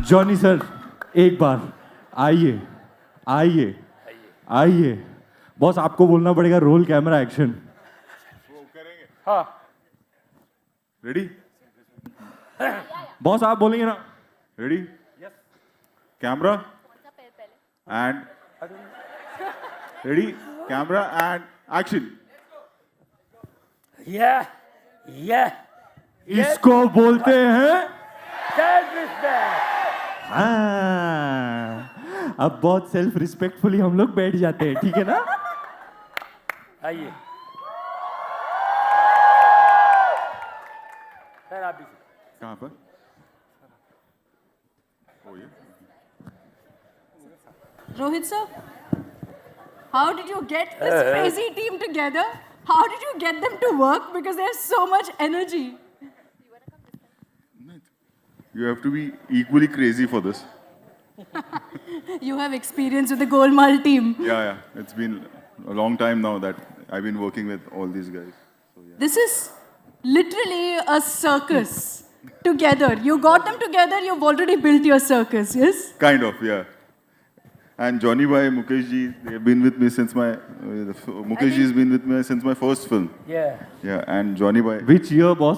Johnny sir एक बार आइए आइए आइए बॉस आपको बोलना पड़ेगा रोल कैमरा एक्शन हाँ रेडी बॉस आप बोलेंगे ना ready camera and ready camera and action yeah इसको बोलते हैं self respect हाँ अब बहुत सेल्फ रिस्पेक्टफुली हम लोग बैठ जाते हैं ठीक है ना आइए सर आप भी कहाँ पर ओ ये Rohit sir, how did you get this crazy team together? How did you get them to work? Because there's so much energy. You have to be equally crazy for this. You have experience with the Golmaal team. Yeah. It's been a long time now that I've been working with all these guys. So, yeah. This is literally a circus together. You got them together, you've already built your circus, yes? Kind of, yeah. And Johnny Bhai, Mukesh ji, they've been with me since my Mukesh ji has been with me since my first film. yeah Yeah, and Johnny Bhai. Which year boss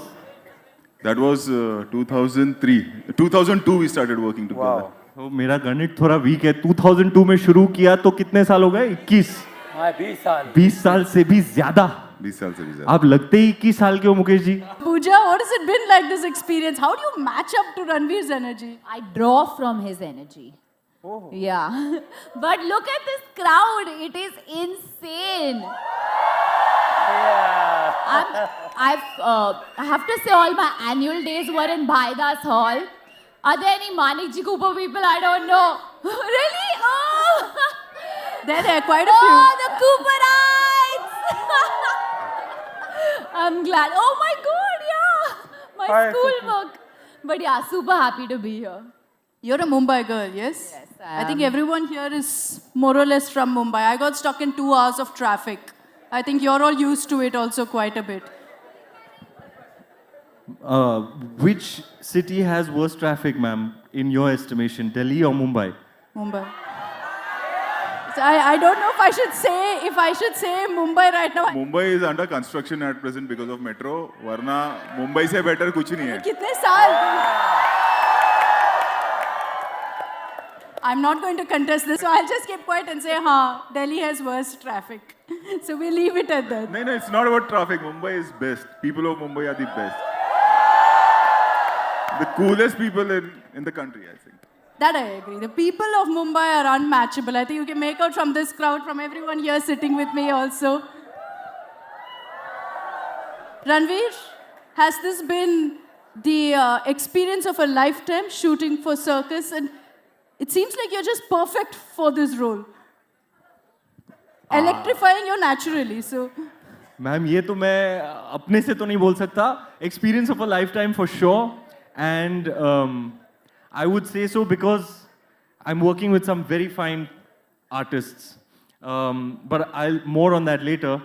That was 2003. 2002 we started working together. wow तो मेरा गणित थोड़ा week है 2002 में शुरू किया तो कितने साल हो गए 21 हाँ 20 साल 20 साल से भी ज्यादा 20 साल से भी ज्यादा. आप लगते ही 21 साल के हो Mukesh ji Pooja, what has it been like this experience? How do you match up to Ranveer's energy? I draw from his energy. Oh. Yeah. But look at this crowd. It is insane. I have to say all my annual days were in Bhaidas Hall. Are there any Manik Ji Cooper people? I don't know. Really? Oh! There are quite a few. Oh, the Cooperites! I'm glad. Oh my God, yeah. My Hi, school book. But yeah, super happy to be here. You're a Mumbai girl, yes? Yes, I think am. everyone here is more or less from Mumbai. I got stuck in 2 hours of traffic. I think you're all used to it also quite a bit. which city has worse traffic ma'am in your estimation Delhi or Mumbai Mumbai. So I don't know if I should say Mumbai right now. Mumbai is under construction at present because of metro. वरना मुंबई से better कुछ नहीं है. कितने साल? I'm not going to contest this, so I'll just keep quiet and say, हाँ, Delhi has worse traffic. So we leave it at that. No, it's not about traffic. Mumbai is best. People of Mumbai are the best. The coolest people in the country, I think. That I agree. The people of Mumbai are unmatchable. I think you can make out from this crowd, from everyone here sitting with me also. Ranveer, has this been the experience of a lifetime shooting for circus? And it seems like you're just perfect for this role. Electrifying you naturally, so... ma'am ये तो मैं अपने से तो नहीं बोल सकता experience of a lifetime for sure and I would say so because I am working with some very fine artists but I more on that later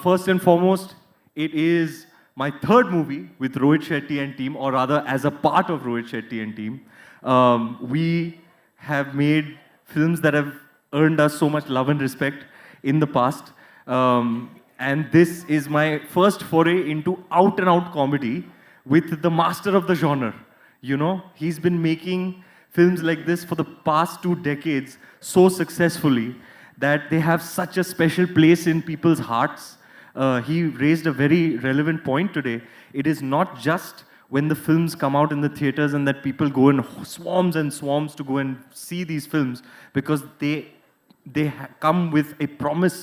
first and foremost it is my third movie with Rohit Shetty and team, or rather as a part of Rohit Shetty and team. We have made films that have earned us so much love and respect in the past. And this is my first foray into out and out comedy with the master of the genre. You know, he's been making films like this for the past 2 decades so successfully that they have such a special place in people's hearts. He raised a very relevant point today. It is not just when the films come out in the theaters and that people go in swarms and swarms to go and see these films, because they come with a promise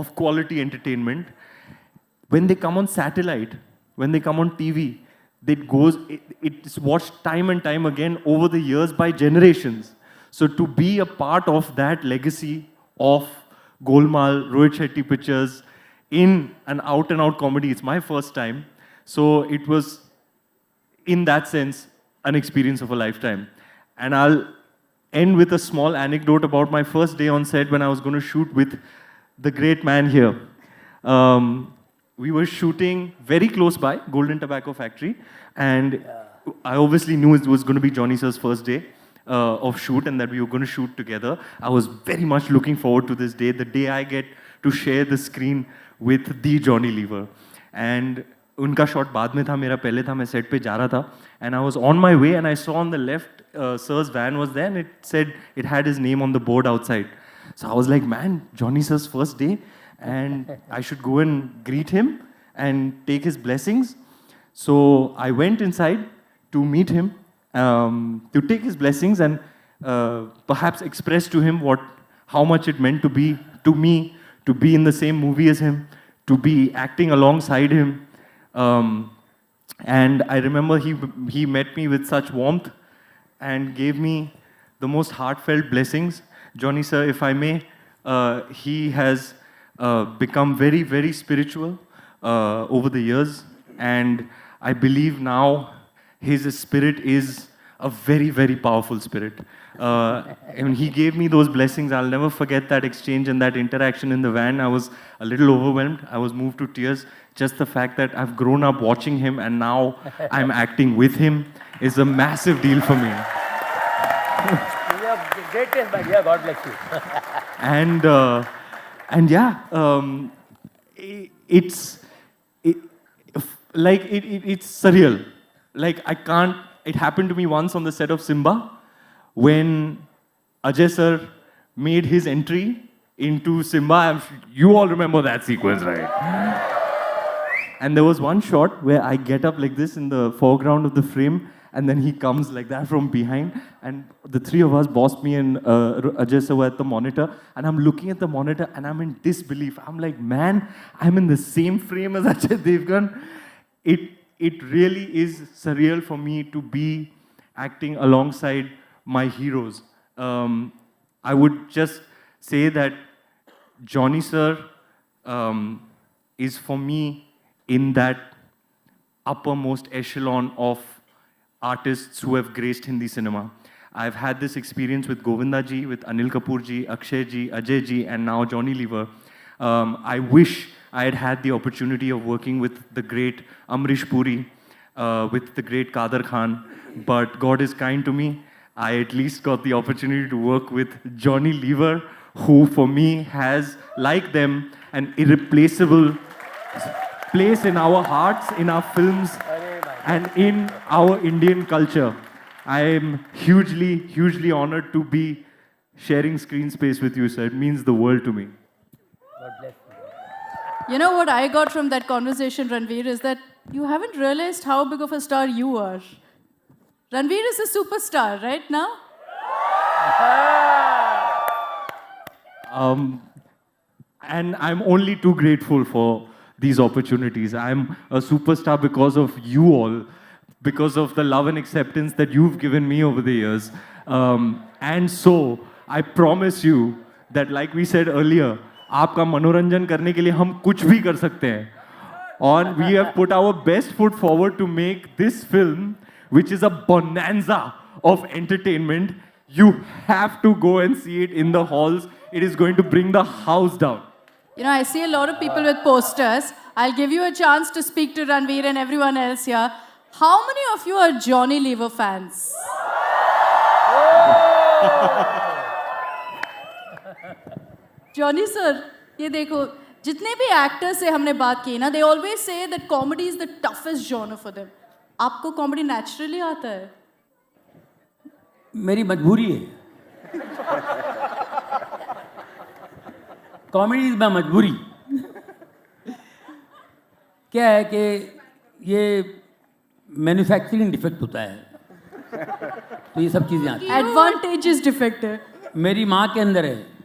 of quality entertainment. When they come on satellite, when they come on TV, it's watched time and time again over the years by generations. So to be a part of that legacy of Golmaal, Rohit Shetty Pictures, in an out and out comedy, it's my first time. So it was, in that sense, an experience of a lifetime. And I'll end with a small anecdote about my first day on set when I was going to shoot with the great man here. We were shooting very close by Golden Tobacco Factory, and I obviously knew it was going to be Johnny Sir's first day of shoot and that we were going to shoot together. I was very much looking forward to this day, the day I get to share the screen with the Johnny Lever. And उनका shot बाद में था, मेरा पहले था, मैं set पे जा रहा था. And I was on my way and I saw on the left, Sir's van was there and it said, it had his name on the board outside. So I was like, man, Johnny Sir's first day and I should go and greet him and take his blessings. So I went inside to meet him, to take his blessings and perhaps express to him how much it meant to be to me, to be in the same movie as him, to be acting alongside him. And I remember he met me with such warmth and gave me the most heartfelt blessings. Johnny Sir, if I may, he has become very, very spiritual over the years. And I believe now his spirit is a very, very powerful spirit. And he gave me those blessings. I'll never forget that exchange and that interaction in the van. I was a little overwhelmed. I was moved to tears. Just the fact that I've grown up watching him and now I'm acting with him is a massive deal for me. You have great taste, my dear. God bless you. And yeah, it's surreal. Like I can't. It happened to me once on the set of Simba, when Ajay sir made his entry into Simba. You all remember that sequence, right? And there was one shot where I get up like this in the foreground of the frame, and then he comes like that from behind, and the three of us, boss, me and Ajay sir, were at the monitor, and I'm looking at the monitor and I'm in disbelief. I'm like, man, I'm in the same frame as Ajay Devgan. It really is surreal for me to be acting alongside my heroes. I would just say that Johnny Sir is for me in that uppermost echelon of artists who have graced Hindi cinema. I've had this experience with Govinda ji, with Anil Kapoor ji, Akshay ji, Ajay ji, and now Johnny Lever. I wish I had had the opportunity of working with the great Amrish Puri, with the great Kader Khan, but God is kind to me. I at least got the opportunity to work with Johnny Lever, who for me has, like them, an irreplaceable place in our hearts, in our films, and in our Indian culture. I am hugely, hugely honored to be sharing screen space with you, sir. It means the world to me. God bless you. You know what I got from that conversation, Ranveer, is that you haven't realized how big of a star you are. Ranveer is a superstar right now. And I'm only too grateful for these opportunities. I'm a superstar because of you all, because of the love and acceptance that you've given me over the years. And so, I promise you that, like we said earlier, आपका मनोरंजन करने के लिए हम कुछ भी कर सकते हैं. And we have put our best foot forward to make this film, which is a bonanza of entertainment. You have to go and see it in the halls. It is going to bring the house down. You know, I see a lot of people with posters. I'll give you a chance to speak to Ranveer and everyone else here. How many of you are Johnny Lever fans? Johnny sir, ये देखो, जितने भी actors से हमने बात की ना, they always say that comedy is the toughest genre for them. आपको comedy naturally आता है? मेरी मजबूरी है. कॉमेडी इज माय मजबूरी. क्या है कि ये मैन्युफैक्चरिंग डिफेक्ट होता है, तो ये सब चीज़ें आती हैं. Advantages defect है. मेरी माँ के अंदर है.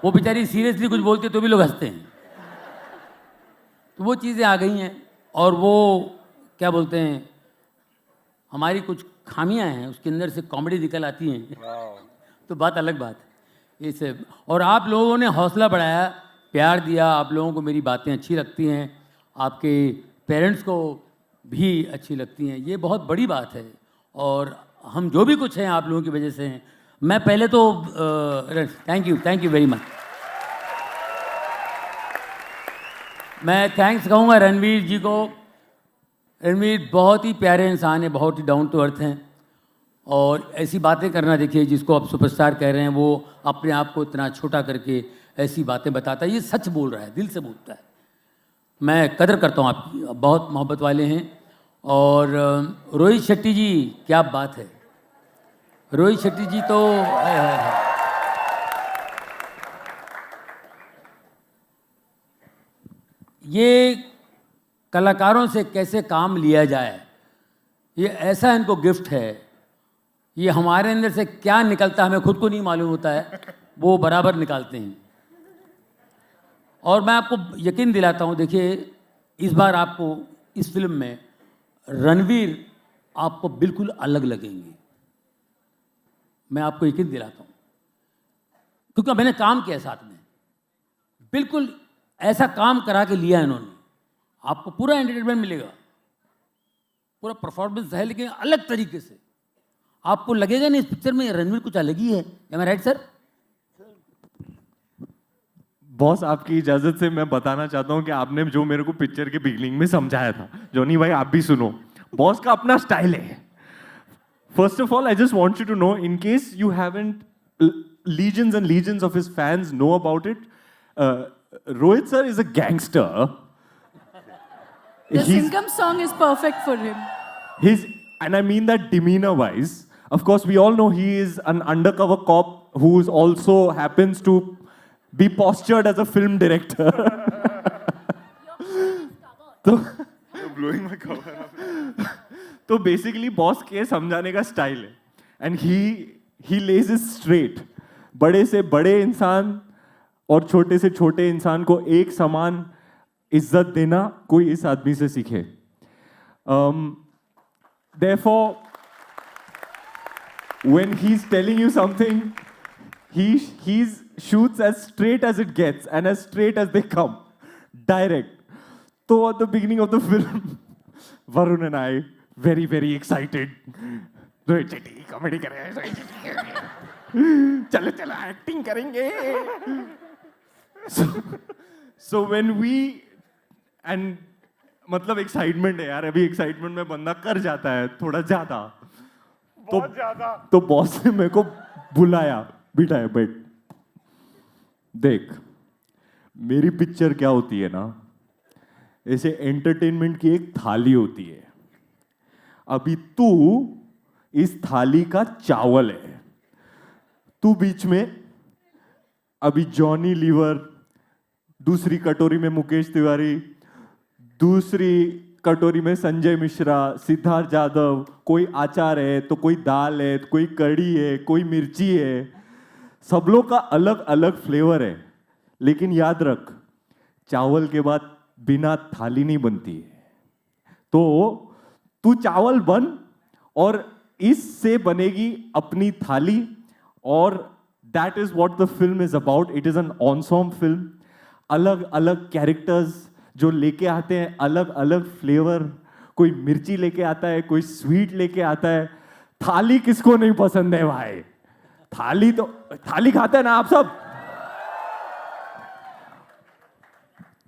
वो बेचारी सीरियसली कुछ बोलती है तो भी लोग हंसते हैं. तो वो चीज़ें आ गई हैं, और वो क्या बोलते हैं, हमारी कुछ खामियां हैं, उसके अंदर से कॉमेडी निकल आती हैं. तो बात अलग बात है इसे. और आप लोगों ने हौसला बढ़ाया, प्यार दिया, आप लोगों को मेरी बातें अच्छी लगती हैं, आपके पेरेंट्स को भी अच्छी लगती हैं, ये बहुत बड़ी बात है. और हम जो भी कुछ हैं आप लोगों की वजह से हैं. मैं पहले तो थैंक यू वेरी मच. मैं थैंक्स कहूँगा रणवीर जी को, रणवीर बहुत ही प्यारे इंसान है, बहुत ही डाउन टू अर्थ हैं और ऐसी बातें करना, देखिए जिसको आप सुपरस्टार कह रहे हैं वो अपने आप को इतना छोटा करके ऐसी बातें बताता है। ये सच बोल रहा है, दिल से बोलता है। मैं कदर करता हूँ आपकी, बहुत मोहब्बत वाले हैं। और रोहित शेट्टी जी, क्या बात है, रोहित शेट्टी जी तो है। ये कलाकारों से कैसे काम लिया जाए, ये ऐसा इनको गिफ्ट है। ये हमारे अंदर से क्या निकलता है हमें खुद को नहीं मालूम होता है, वो बराबर निकालते हैं। और मैं आपको यकीन दिलाता हूँ, देखिए इस बार आपको इस फिल्म में रणवीर आपको बिल्कुल अलग लगेंगे, मैं आपको यकीन दिलाता हूँ, क्योंकि मैंने काम किया साथ में। बिल्कुल ऐसा काम करा के लिया इन्होंने, आपको पूरा एंटरटेनमेंट मिलेगा, पूरा परफॉर्मेंस है, लेकिन अलग तरीके से। आपको लगेगा नहीं इस पिक्चर में रणवीर कुछ अलग ही है। एम आई राइट सर? बॉस, आपकी इजाजत से मैं बताना चाहता हूं कि आपने जो मेरे को पिक्चर के बिगनिंग में समझाया था, जॉनी भाई आप भी सुनो, बॉस का अपना स्टाइल है। First of all I just want you to know, in case you haven't, legions and legions of his fans know about it, Rohit sir is a gangster. The Singham song is perfect for him. And I mean that demeanor wise. Of course, we all know he is an undercover cop who also happens to be postured as a film director. You're blowing my cover up. तो basically boss के समझाने का style है, and he lays it straight. बड़े से बड़े इंसान और छोटे से छोटे इंसान को एक समान इज्जत देना कोई इस आदमी से सीखे। Therefore, when he's telling you something, he shoots as straight as it gets and as straight as they come, direct. So at the beginning of the film, Varun and I very very excited. Rohit Shetty comedy कर रहे हैं, चलो चलो acting करेंगे। So when we and मतलब excitement है यार, अभी एक्साइटमेंट में बंदा कर जाता है थोड़ा ज्यादा, तो बॉस ने मेरे को बुलाया, बिठाया, बैठ, देख मेरी पिक्चर क्या होती है ना, ऐसे एंटरटेनमेंट की एक थाली होती है, अभी तू इस थाली का चावल है, तू बीच में अभी जॉनी लीवर, दूसरी कटोरी में मुकेश तिवारी, दूसरी कटोरी में संजय मिश्रा, सिद्धार्थ जाधव, कोई अचार है तो कोई दाल है तो कोई कड़ी है, कोई मिर्ची है, सब लोग का अलग अलग फ्लेवर है। लेकिन याद रख, चावल के बाद बिना थाली नहीं बनती है, तो तू चावल बन और इससे बनेगी अपनी थाली। और that is what the film is about. It is an ऑनसॉम film. अलग अलग कैरेक्टर्स जो लेके आते हैं अलग अलग फ्लेवर, कोई मिर्ची लेके आता है, कोई स्वीट लेके आता है। थाली किसको नहीं पसंद है भाई, थाली तो थाली खाते हैं ना आप सब।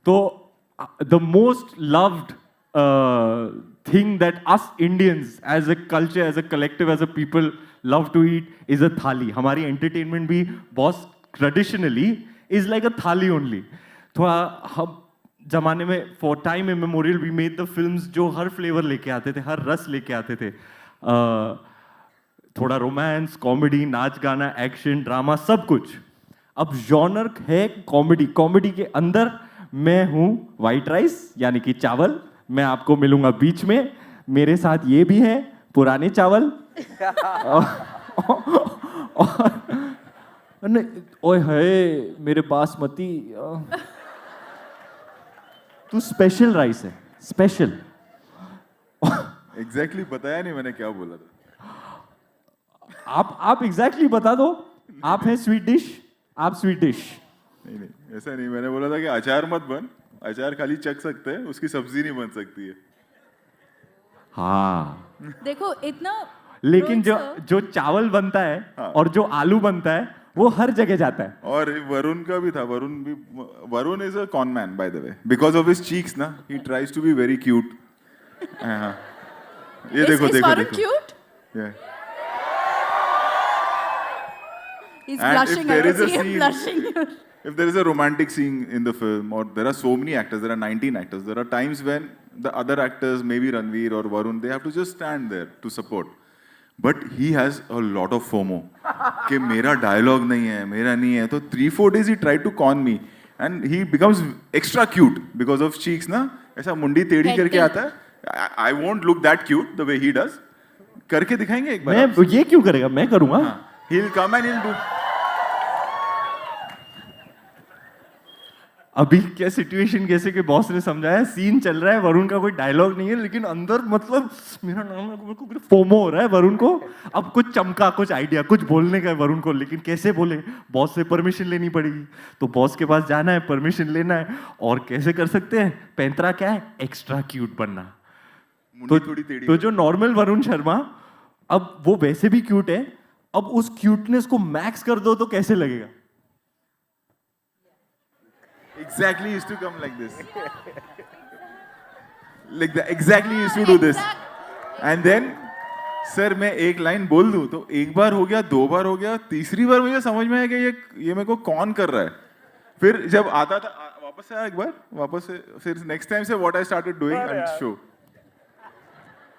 तो the most loved thing that us Indians as a culture, as a collective, as a people love to eat is a thali. हमारी entertainment भी बहुत traditionally is like a thali only. थोड़ा हम जमाने में for time immemorial we made the films जो हर flavor लेके आते थे, हर रस लेके आते थे। थोड़ा रोमांस, कॉमेडी, नाच गाना, एक्शन, ड्रामा, सब कुछ। अब जॉनर है कॉमेडी। कॉमेडी के अंदर मैं हूँ व्हाइट राइस यानी कि चावल, मैं आपको मिलूंगा बीच में, मेरे साथ ये भी है पुराने चावल। ओए है मेरे बासमती, तू स्पेशल राइस है, स्पेशल। एग्जैक्टली बताया नहीं मैंने क्या बोला था। आप एग्जैक्टली बता दो। आप हैं स्वीट डिश, आप स्वीट डिश। नहीं ऐसा नहीं, मैंने बोला था कि अचार मत बन, अचार खाली चख सकते हैं, उसकी सब्जी नहीं बन सकती है। हाँ देखो इतना, लेकिन जो रोहित सर, जो चावल बनता है हाँ। और जो आलू बनता है वो हर जगह जाता है। और वरुण का भी था, Varun is a con man by the way, because of his cheeks ना, he tries to be very cute, हाँ, ये देखो Is देखो Varun देखो cute? Yeah. He's And if blushing. I there can is a see him scene- blushing. If there is a romantic scene in the film, or there are so many actors, there are 19 actors, there are times when the other actors, maybe Ranveer or Varun, they have to just stand there to support. But he has a lot of FOMO. कि मेरा dialogue नहीं है, मेरा नहीं है. तो 3-4 days he tried to con me. And he becomes extra cute because of cheeks ना. ऐसा मुंडी टेढ़ी करके आता है. I won't look that cute the way he does. करके दिखाएंगे एक बार. मैं ये क्यों करेगा, मैं करूंगा. हाँ. He'll come and he'll do. अभी क्या सिचुएशन कैसे कि बॉस ने समझाया, सीन चल रहा है, वरुण का कोई डायलॉग नहीं है, लेकिन अंदर मतलब मेरा नाम है, मेरे को फोमो हो रहा है वरुण को. अब कुछ चमका, कुछ आइडिया, कुछ बोलने का है वरुण को, लेकिन कैसे बोले, बॉस से परमिशन लेनी पड़ेगी. तो बॉस के पास जाना है, परमिशन लेना है. और कैसे कर सकते हैं, पैंतरा क्या है, एक्स्ट्रा क्यूट बनना. मुंडी थोड़ी टेढ़ी. तो जो नॉर्मल वरुण शर्मा, अब वो वैसे भी क्यूट है, अब उस क्यूटनेस को मैक्स कर दो तो कैसे लगेगा. Exactly used to come like this. Like that, exactly used to do this. And then, sir मैं एक लाइन बोल दूं तो एक बार हो गया, 2 बार हो गया, तीसरी बार मुझे समझ में आया कि ये मेरे को कौन कर रहा है. फिर जब आता था वापस से आया एक बार, वापस से फिर नेक्स्ट टाइम से what I started doing and show.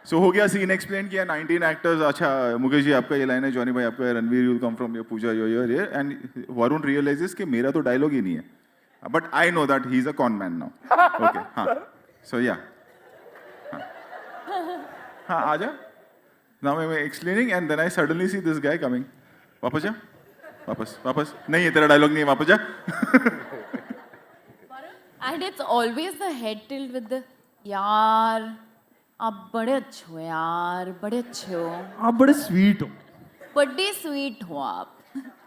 So हो गया, सीन एक्सप्लेन किया, 19 एक्टर्स. अच्छा मुकेश जी आपका ये लाइन है, जॉनी भाई आपका है, Ranveer you come from your, Pooja your ये, एंड वरुण रियलाइजेस कि मेरा तो डायलॉग ही नहीं है. But I know that he's a con man now. Okay, हाँ. So yeah. हाँ आजा. Now I'm explaining and then I suddenly see this guy coming. वापस जा. वापस. नहीं ये तेरा डायलॉग नहीं है, वापस जा. And it's always the head tilt with the यार आप बड़े अच्छे हो यार, बड़े अच्छे हो, आप बड़े स्वीट हो, बड़े स्वीट हो आप.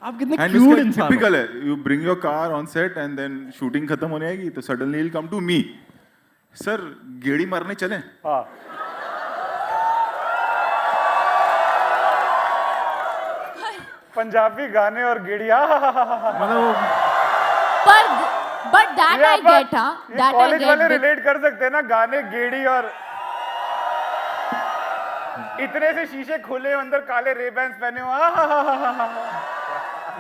आप कितने And क्यूट इसका इंसान हो. typical है. You bring your car on set and then shooting खत्म होने आएगी तो suddenly he'll come to me. Sir गेड़ी मारने चलें? पंजाबी गाने और गेड़िया मतलब But that I get, हाँ, that I कॉलेज वाले get. रिलेट कर सकते हैं ना, गाने गेड़ी और इतने से शीशे खुले अंदर काले रेबैंस पहने हो.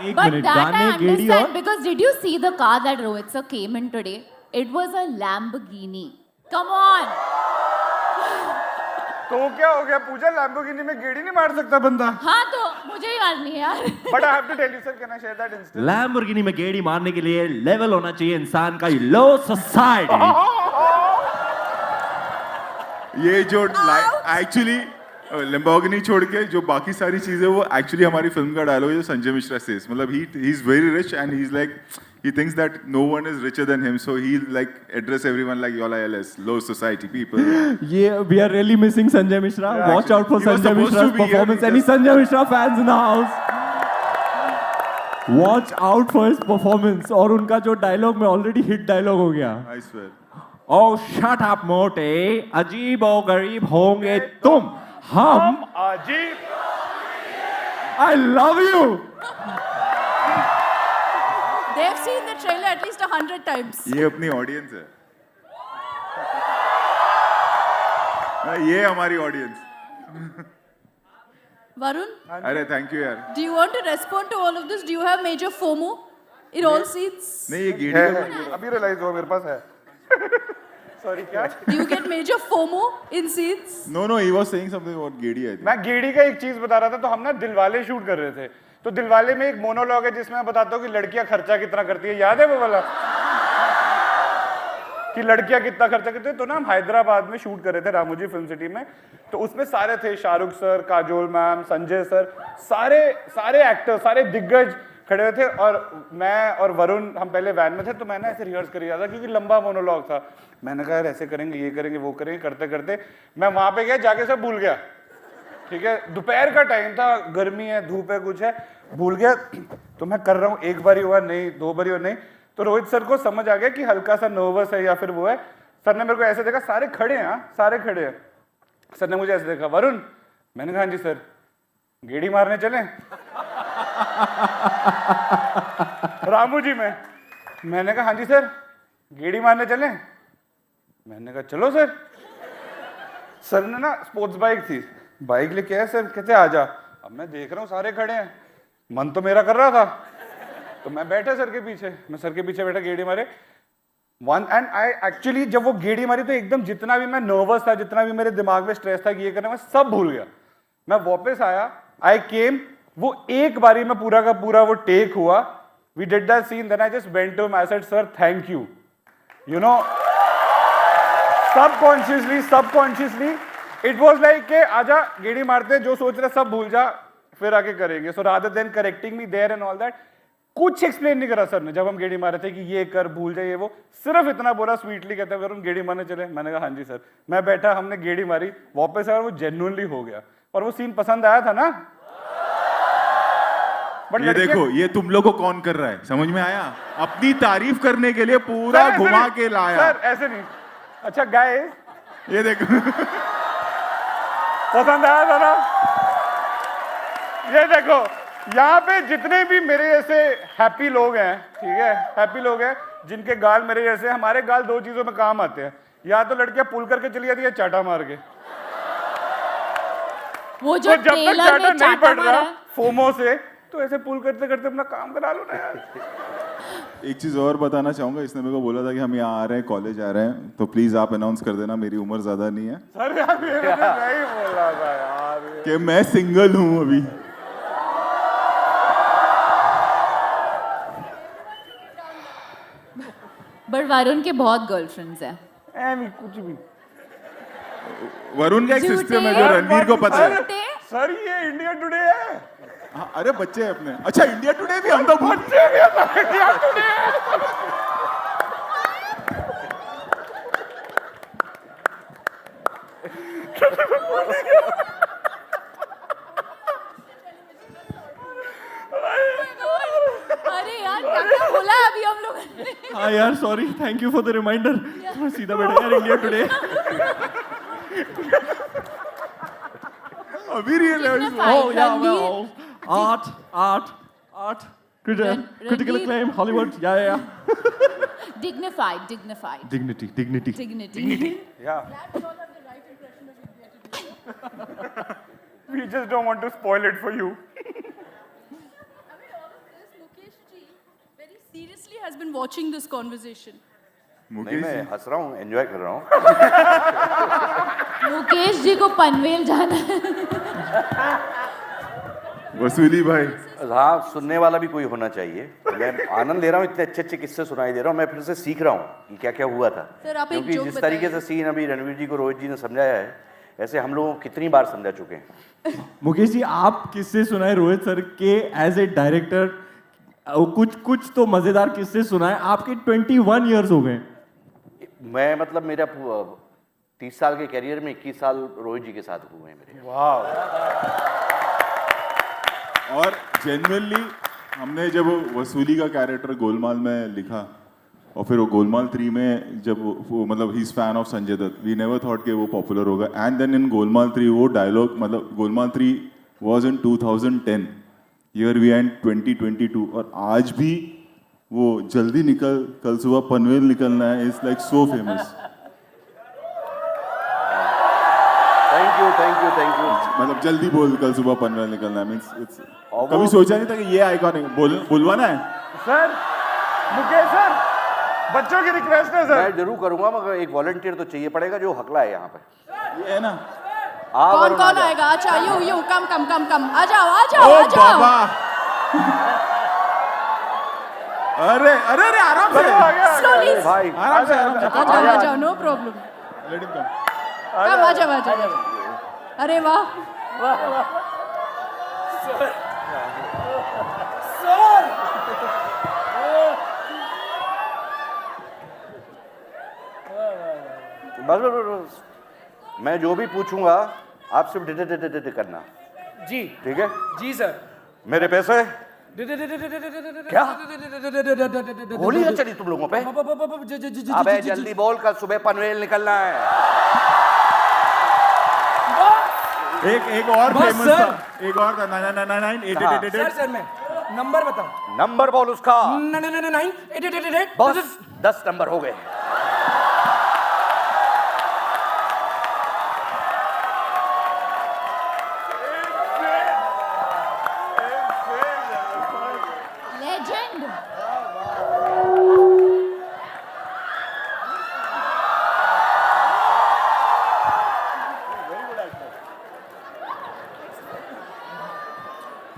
एक But मिनट, that I गाने गेड़ी understand और because did you see the car that Rohit sir came in today? It was a Lamborghini. Come on. तो क्या हो गया, पूजा लैम्बोर्गिनी में गेड़ी नहीं मार सकता बंदा. हाँ तो मुझे ही मारनी है यार. But I have to tell you sir, can I share that instant. Lamborghini में गेड़ी मारने के लिए लेवल होना चाहिए इंसान का, लो सोसाइटी. ये जो एक्चुअली लैम्बोर्गिनी छोड़ के जो बाकी सारी चीजें वो एक्चुअली हमारी फिल्म का डायलॉग है जो संजय मिश्रा सेज. मतलब he is very rich and he is like he thinks that no one is richer than him, so he'll like address everyone like y'all are LS, low society people. Yeah, we are really missing Sanjay Mishra. Yeah, Watch out for he was Sanjay supposed Mishra's to be here, performance. he Any just- Sanjay Mishra fans in the house? Watch out for his performance. और उनका जो dialogue में already hit dialogue हो गया. I swear. Oh, shut up, मोटे. अजीब और गरीब होंगे तुम. हम. अजीब. I love you. They've seen the trailer at least 100 times. ये अपनी ऑडियंस है. ये हमारी ऑडियंस. Varun, अरे थैंक यू यार. do you want to respond to all of this? Do you have major FOMO in all scenes? नहीं ये है, गेड़ी है. अभी रियलाइज हुआ मेरे पास है. सॉरी क्या. Do you get major FOMO in scenes? No, he was saying something about Gedi I think. मैं गेड़ी का एक चीज बता रहा था. तो हम ना दिलवाले शूट कर रहे थे. तो दिलवाले में एक मोनोलॉग है जिसमें मैं बताता हूँ कि लड़कियां खर्चा कितना करती है. याद है वो वाला कि लड़कियां कितना खर्चा करती है. तो ना हम हैदराबाद में शूट कर रहे थे रामोजी फिल्म सिटी में. तो उसमें सारे थे, Shahrukh sir, Kajol ma'am, Sanjay sir, सारे एक्टर, सारे दिग्गज खड़े हुए थे. और मैं और वरुण हम पहले वैन में थे. तो मैंने ऐसे रिहर्स कर रहा था क्योंकि लंबा मोनोलॉग था. मैंने कहा यार ऐसे करेंगे, ये करेंगे, वो करेंगे. करते करते मैं वहां पे गया, जाके सब भूल गया. ठीक है, दोपहर का टाइम था, गर्मी है, धूप है, कुछ है, भूल गया. तो मैं कर रहा हूँ, एक बार ही हुआ नहीं, 2 बार ही हुआ नहीं. तो रोहित सर को समझ आ गया कि हल्का सा नर्वस है या फिर वो है. सर ने मेरे को ऐसे देखा, सारे खड़े हैं, सारे खड़े हैं. सर ने मुझे ऐसे देखा, वरुण. मैंने कहा हाँ जी सर, गेड़ी मारने चलें रामू जी में. मैंने कहा हाँ जी सर, गेड़ी मारने चलें. मैंने कहा चलो सर. सर ने ना स्पोर्ट्स बाइक थी, बाइक लेके आए सर, कहते आ जा। अब मैं देख रहा हूँ सारे खड़े हैं, मन तो मेरा कर रहा था, तो मैं बैठा सर के पीछे, मैं सर के पीछे बैठा, गेड़ी मारे वन एंड आई एक्चुअली जब वो गेड़ी मारी तो एकदम जितना भी मैं नर्वस था, जितना भी मेरे दिमाग में स्ट्रेस था कि ये करना, मैं सब भूल गया। मैं वापस आया, आई केम, वो एक बारी में पूरा का पूरा वो टेक हुआ, we did that scene, then I just went to him, I said sir thank you, you know subconsciously it was like के आजा गेड़ी मारते, जो सोच रहे सब भूल जा, फिर आके करेंगे। So rather than correcting me there and all that, कुछ एक्सप्लेन नहीं करा सर ने जब हम गेड़ी मारे थे कि ये कर, भूल जाइए, वो सिर्फ इतना बोला स्वीटली, कहते वरुण गेड़ी मारने चले। मैंने कहा हाँ जी सर। मैं बैठा, हमने गेड़ी मारी, वापस आया, वो जेन्युइनली हो गया। और वो सीन पसंद आया था ना। बट ये देखो, ये तुम लोग को कौन कर रहा है, समझ में आया? अपनी तारीफ करने के लिए पूरा घुमा के लाया। सर ऐसे नहीं। अच्छा गाइस, ये देखो पसंद आया था ना? ये देखो, यहाँ पे जितने भी मेरे जैसे हैप्पी लोग हैं, ठीक है, हैप्पी लोग हैं जिनके गाल मेरे जैसे, हमारे गाल दो चीजों में काम आते हैं, या तो लड़कियां पुल करके चली जाती है, चाटा मार के। वो जो तो जब तक ट्रेलर चाटा में नहीं चाटा पड़ मारा रहा है, फोमो से, तो ऐसे पुल करते करते अपना काम करा लो ना यार। एक चीज और बताना चाहूंगा, इसने मेरे को बोला था कि हम यहाँ आ रहे हैं, कॉलेज आ रहे हैं, तो प्लीज आप अनाउंस कर देना, मेरी उम्र ज्यादा नहीं है, सर यार ये मैंने नहीं बोला था यार। कि मैं सिंगल हूँ अभी। बट वरुण के बहुत गर्लफ्रेंड्स हैं। नहीं कुछ भी। वरुण का एक झूठे। सिस्टम है जो रणवीर को पता है। झूठे। सर ये इंडिया टुडे है। हाँ, अरे बच्चे हैं अपने। अच्छा इंडिया टुडे भी हम तो भूल इंडिया टुडे। अरे यार क्या क्या बोला अभी हम लोगों ने? हाँ यार sorry, thank you for the reminder. थोड़ा सीधा बैठा यार, इंडिया टुडे। अभी realise Dignified, Oh yeah, Ranveer. well, art, critical acclaim, Hollywood, yeah. Dignified. Dignity. Yeah. We just don't want to spoil it for you. Mukesh ji very seriously has been watching this conversation. नहीं मैं हंस रहा हूँ, enjoy कर रहा हूँ। मुकेश जी को पनवेल जाना है। वसूली भाई, हाँ, सुनने वाला भी कोई होना चाहिए। तो मैं आनंद ले रहा हूँ, इतने अच्छे अच्छे किस्से सुनाई दे रहा हूँ, मैं फिर से सीख रहा हूँ कि क्या क्या हुआ था। सर, आप एक क्योंकि जोक जिस तरीके से सीन अभी रणवीर जी को रोहित जी ने समझाया है, ऐसे हम लोगों को कितनी बार समझा चुके हैं। मुकेश जी, आप किससे सुनाए रोहित सर के एज ए डायरेक्टर? कुछ तो मजेदार किस्से सुनाए। आपके 21 इयर्स हो गए। मैं मतलब मेरा 30 साल के करियर में 21 साल रोहित जी के साथ हुए हैं मेरे। और जेन्युइनली हमने जब वसूली का कैरेक्टर गोलमाल में लिखा और फिर वो गोलमाल 3 में जब वो मतलब he is fan of Sanjay Dutt, we never thought कि वो पॉपुलर होगा। एंड देन इन गोलमाल 3 वो डायलॉग, मतलब Golmaal 3 was in 2010, year we and 2022, और आज भी वो जल्दी निकल, कल सुबह पनवेल निकलना है, is like so famous. Thank you मतलब जल्दी बोल, कल सुबह पनवेल निकलना है, मींस इट्स और कभी वो- सोचा नहीं था कि ये आइकॉनिक बुलवाना है। सर, मुकेश सर, बच्चों की रिक्वेस्ट है सर। मैं जरूर करूंगा, मगर एक वॉलंटियर तो चाहिए पड़ेगा जो हकला है यहाँ पे। ये है ना, आप कौन वरुण आ कौन जाओ। आएगा? अच्छा यू कम आ जाओ ओ बाबा, अरे अरे अरे आराम से, स्लोली भाई आराम से, आराम से, आ जाओ no problem. Let him come. Come आ जाओ। अरे वाह, बस मैं जो भी पूछूंगा आप सिर्फ डिटे करना, जी ठीक है? जी सर। मेरे पैसे क्या गोली है चली तुम लोगों पे? अबे जल्दी बोल, कल सुबह पनवेल निकलना है। एक और बस फेमस सर। था, एक और था 999 हाँ। 888 सर मैं नंबर बताओ। नंबर बोल उसका। 999 888 बस 10 नंबर हो गए।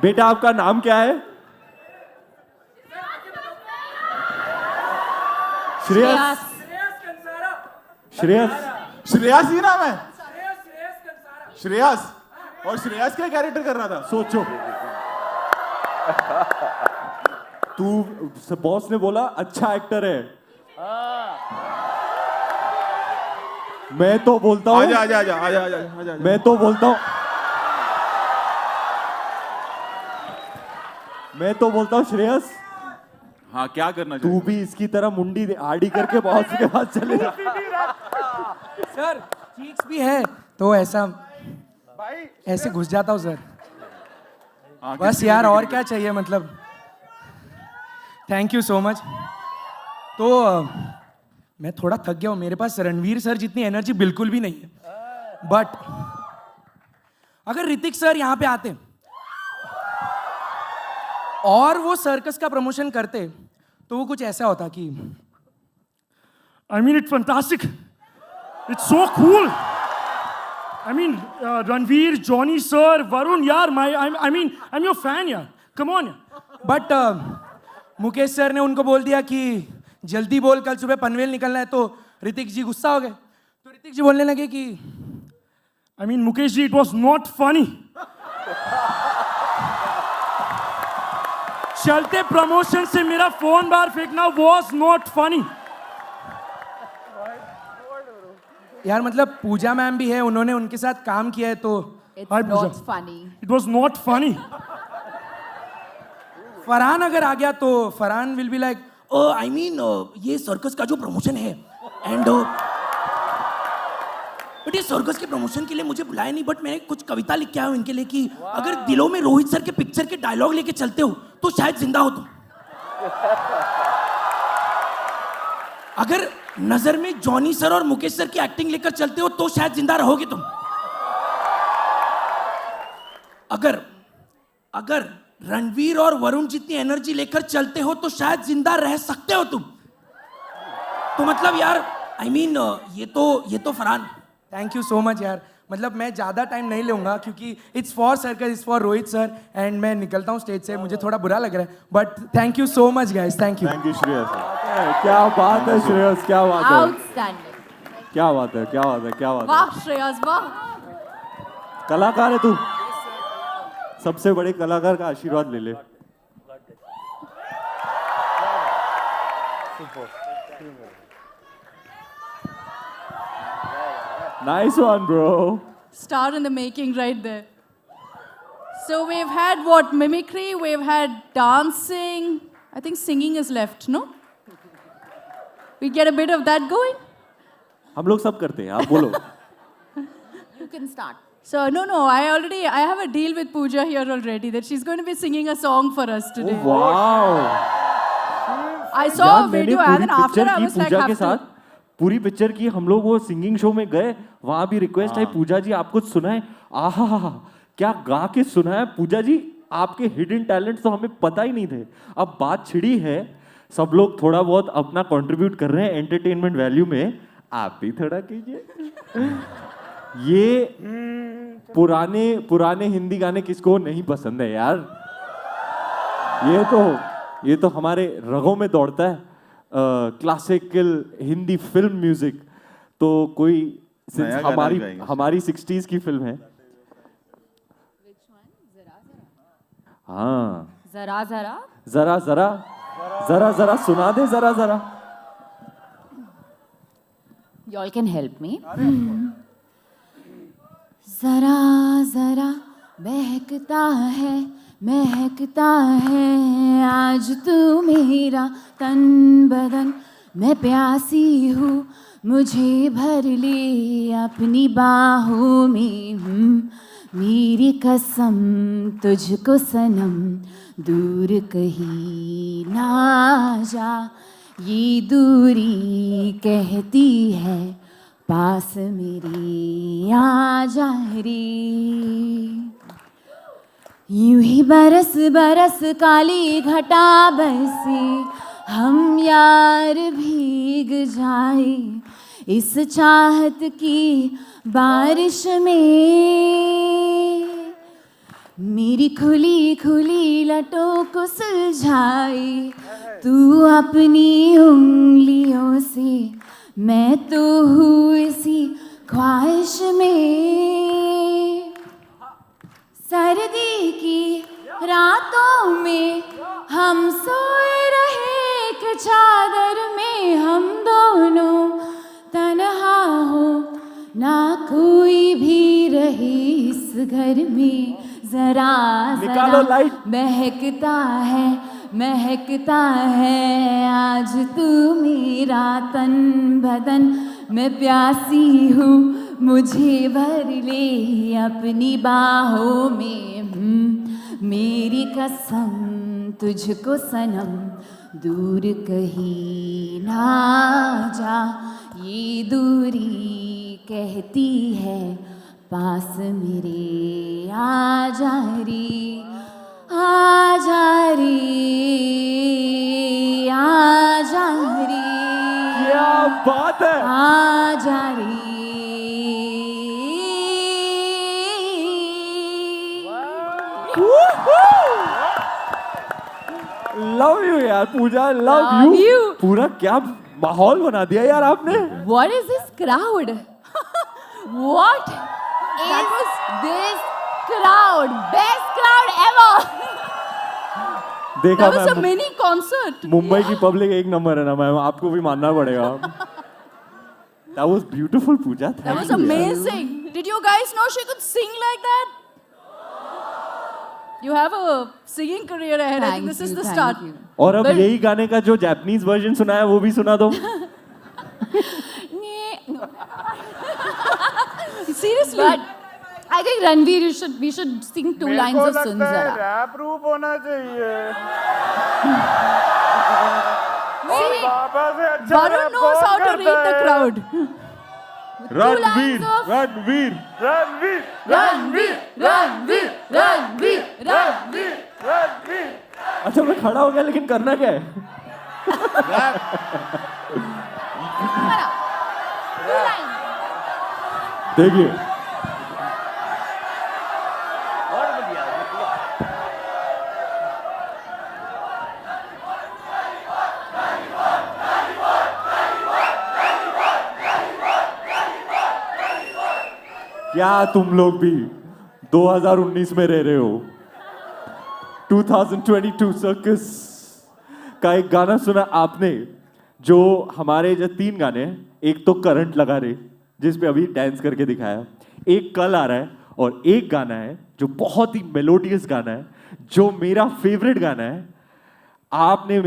बेटा आपका नाम क्या है? श्रेयस। श्रेयस। श्रेयस ही नाम है? श्रेयस। और श्रेयस क्या कैरेक्टर कर रहा था? सोचो, तू बॉस ने बोला अच्छा एक्टर है, मैं तो बोलता हूँ आजा आजा आजा आजा आजा आजा आजा। मैं तो बोलता हूँ श्रेयस, हाँ क्या करना तू चाहिए? भी इसकी तरह मुंडी आड़ी करके बॉस के पास चले जा। सर चीक्स भी है तो ऐसा ऐसे घुस जाता हूँ सर। हाँ, बस किसी यार को भी और किसी क्या चाहिए मतलब। Thank you so much. तो मैं थोड़ा थक गया हूँ, मेरे पास रणवीर सर जितनी एनर्जी बिल्कुल भी नहीं है। बट अगर ऋतिक सर यहाँ पे आते और वो सर्कस का प्रमोशन करते तो वो कुछ ऐसा होता कि I mean, it's fantastic. It's so cool. I mean, Ranveer, Johnny sir, Varun, yaar, I'm your fan, yaar. Come on. But Mukesh sir ने उनको बोल दिया कि जल्दी बोल, कल सुबह पनवेल निकलना है, तो ऋतिक जी गुस्सा हो गए। तो ऋतिक जी बोलने लगे कि I mean, Mukesh ji, it was not funny. चलते प्रमोशन से मेरा फोन बाहर फेंकना was not funny. यार मतलब पूजा मैम भी है, उन्होंने उनके साथ काम किया है, तो It's Hi, not Pooja. funny. It was not funny. Farhan अगर आ गया तो Farhan will be like I mean ये सर्कस का जो प्रमोशन है एंड बट ये सर्कस के प्रमोशन के लिए मुझे बुलाया नहीं, बट मैं कुछ कविता लिख के आया हूँ इनके लिए कि अगर दिलों में रोहित सर के पिक्चर के डायलॉग लेके चलते हो तो शायद जिंदा हो तुम। अगर नजर में जॉनी सर और मुकेश सर की एक्टिंग लेकर चलते हो तो शायद जिंदा रहोगे तुम। अगर अगर रणवीर और वरुण जितनी एनर्जी लेकर चलते हो तो शायद जिंदा रह सकते हो तुम। तो मतलब यार आई मीन ये तो Farhan, thank you so much यार। मतलब मैं ज़्यादा टाइम नहीं लूँगा क्योंकि it's for circus, it's for Rohit sir, and मैं निकलता हूँ स्टेज से, मुझे थोड़ा बुरा लग रहा है, but thank you so much guys, thank you. Thank you Shreyas. क्या बात है श्रेयस, क्या बात है, Outstanding. क्या बात है, क्या बात है, क्या बात है। वाह श्रेयस वाह। कलाकार है तू, सबसे बड़े कलाकार का आशीर्वाद ले ले। Nice one, bro. Star in the making right there. So we've had what? Mimicry, we've had dancing. I think singing is left, no? We get a bit of that going? हम लोग सब करते हैं, आप बोलो। You can start. So no, I have a deal with Pooja here already that she's going to be singing a song for us today. Wow. I saw यार a मैंने video and पूरी then after पिक्चर I की was like, पूजा के have साथ, to. पूरी picture की हम लोग वो सिंगिंग शो में गए, वहां भी रिक्वेस्ट आई पूजा जी आप कुछ सुनाए। आहा क्या गा के सुनाया पूजा जी, आपके हिडन टैलेंट तो हमें पता ही नहीं थे। अब बात छिड़ी है, सब लोग थोड़ा बहुत अपना कंट्रीब्यूट कर रहे हैं एंटरटेनमेंट वैल्यू में, आप भी थोड़ा कीजिए। ये पुराने हिंदी गाने किसको नहीं पसंद है यार, ये तो हमारे रगों में दौड़ता है। क्लासिकल हिंदी फिल्म म्यूजिक तो कोई नया गाना भी गाएंगे। हमारी 60s की फिल्म है। हाँ जरा जरा जरा जरा जरा जरा सुना दे जरा जरा। y'all can help me. जरा जरा महकता है आज तू मेरा तन बदन, मैं प्यासी हूँ मुझे भर ले अपनी बाहों में, मेरी कसम तुझको सनम दूर कहीं ना जा, ये दूरी कहती है पास मेरी आ जा रे। यूं ही बरस बरस काली घटा बरसे, हम यार भीग जाए इस चाहत की बारिश में, मेरी खुली खुली लटों को सुलझाई तू अपनी उंगलियों से, मैं तो हूँ इसी ख्वाहिश में। सर्दी की रातों में हम सोए रहे एक चादर में, हम दोनों तन्हा हो ना कोई भी रहे इस घर में। जरा निकालो जरा लाइट। महकता है आज तू मेरा तन बदन, मैं प्यासी हूँ मुझे भर ले अपनी बाहों में। मेरी कसम तुझको सनम, दूर कहीं ना जा, ये दूरी कहती है पास मेरे आजा रे, आजा रे, आजा रे, क्या बात है। आजा रे। लव यू यार पूजा, लव Love यू। you. पूरा क्या माहौल बना दिया यार आपने। What is this crowd? What is this crowd? Best crowd ever. देखा That was a ma'am, mini concert. Mumbai की पब्लिक एक नंबर है ना मैम, आपको भी मानना पड़ेगा। That was beautiful Puja, That thank was you, यार। amazing. Did you guys know she could sing like that? You have a singing career ahead. I think this is the start. और अब But- यही गाने का जो Japanese version सुना है वो भी सुना दो। Seriously. But I think Ranveer, we should sing two मेरे lines को of Sun लगता है Zara. रैप रूप होना चाहिए। See, बाबा से अच्छा Varun रैप knows कौन how to करता read the है? crowd. Ranveer, of- Ranveer. Ranveer, Ranveer, Ranveer, Ranveer, Ranveer. Ranveer. अच्छा मैं खड़ा हो गया लेकिन करना क्या है? Two lines. देखिए क्या तुम लोग भी 2019 में रह रहे हो? 2022 सर्कस का एक गाना सुना आपने, जो हमारे जो 3 गाने हैं, एक तो करंट लगा रे जिस पे अभी डांस करके दिखाया, एक कल आ रहा है, और एक गाना है जो बहुत ही मेलोडियस गाना है, जो मेरा फेवरेट गाना है। आपने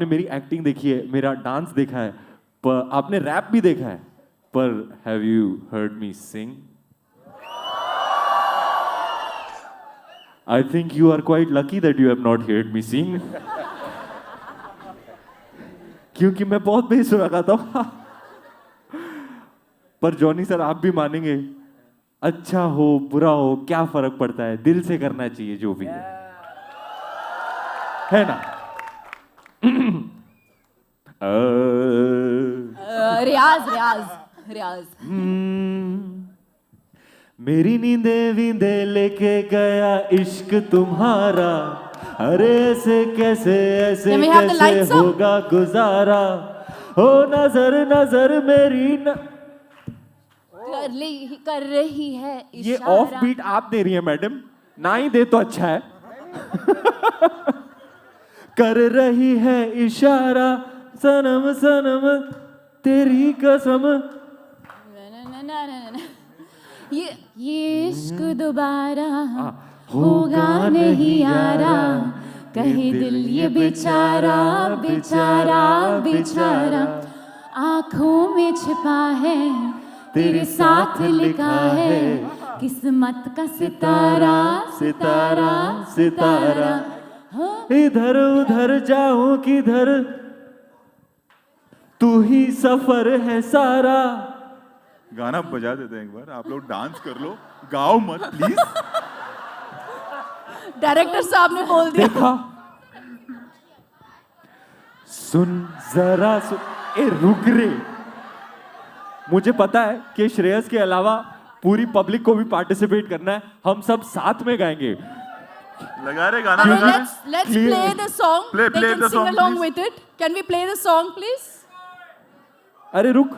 मेरी एक्टिंग देखी है, मेरा डांस देखा है, पर आपने रैप भी देखा है, पर have you heard me sing? I think you are quite lucky that you have not heard me sing. क्योंकि मैं बहुत बेसुरा गाता हूँ। पर जॉनी सर आप भी मानेंगे, अच्छा हो बुरा हो क्या फर्क पड़ता है, दिल से करना चाहिए जो भी है ना? रियाज रियाज रियाज। मेरी नींदे वींदे लेके गया इश्क तुम्हारा, अरे ऐसे कैसे ऐसे Can we have the कैसे lights up? होगा गुजारा, हो नजर नजर मेरी न... कर रही है ये इशारा। ऑफ बीट आप दे रही है मैडम, ना ही दे तो अच्छा है। कर रही है इशारा सनम सनम तेरी कसम। ये इश्क दोबारा होगा नहीं यारा, कहे दिल ये बेचारा बेचारा बेचारा, आंखों में छिपा है तेरे साथ लिखा है, किस्मत का सितारा सितारा सितारा। इधर उधर जाऊं किधर, तू ही सफर है सारा। गाना बजा देते हैं एक बार, आप लोग डांस कर लो, गाओ मत प्लीज। डायरेक्टर साहब ने बोल दिया। देखा, सुन जरा सुन, ए रुक रे। मुझे पता है कि श्रेयस के अलावा पूरी पब्लिक को भी पार्टिसिपेट करना है, हम सब साथ में गाएंगे. लगा रहे गाना Okay, लगा let's play the song. Play They can the sing song, along please. with it. Can we play the song, please? अरे रुक,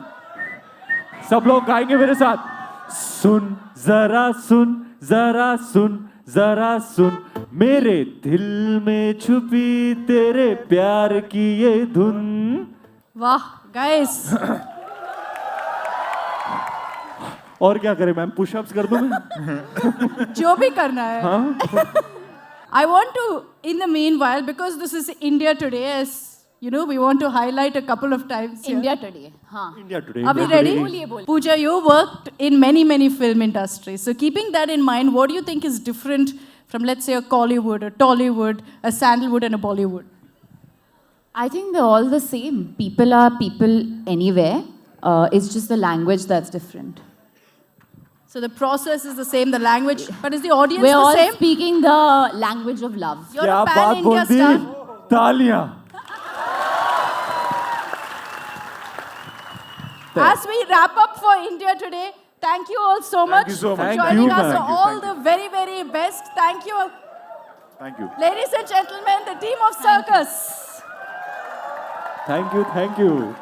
सब लोग गाएंगे मेरे साथ. सुन जरा सुन जरा सुन जरा सुन, मेरे दिल में छुपी तेरे प्यार की ये धुन. Wow, guys. और क्या करें मैम, पुशअप्स कर दूं मैं? जो भी करना है. I want to, in the meanwhile, because this is India Today, as you know, we want to highlight a couple of times here. India Today. हाँ. India today. Are we ready? बोलिए, बोलिए. Pooja, you worked in many film industries. So keeping that in mind, what do you think is different from, let's say, a Collywood, a Tollywood, a Sandalwood, and a Bollywood? I think they're all the same. People are people anywhere. It's just the language that's different. So the process is the same, the language, but is the audience We're the all same? speaking the language of love. You're क्या a बात pan-India बोल दी, star. तालियां. As we wrap up for India Today, thank you all so much you so for much. Thank joining you, us. ma'am. So all the very best. Thank you. Thank you. Ladies and gentlemen, the team of Circus. Thank you.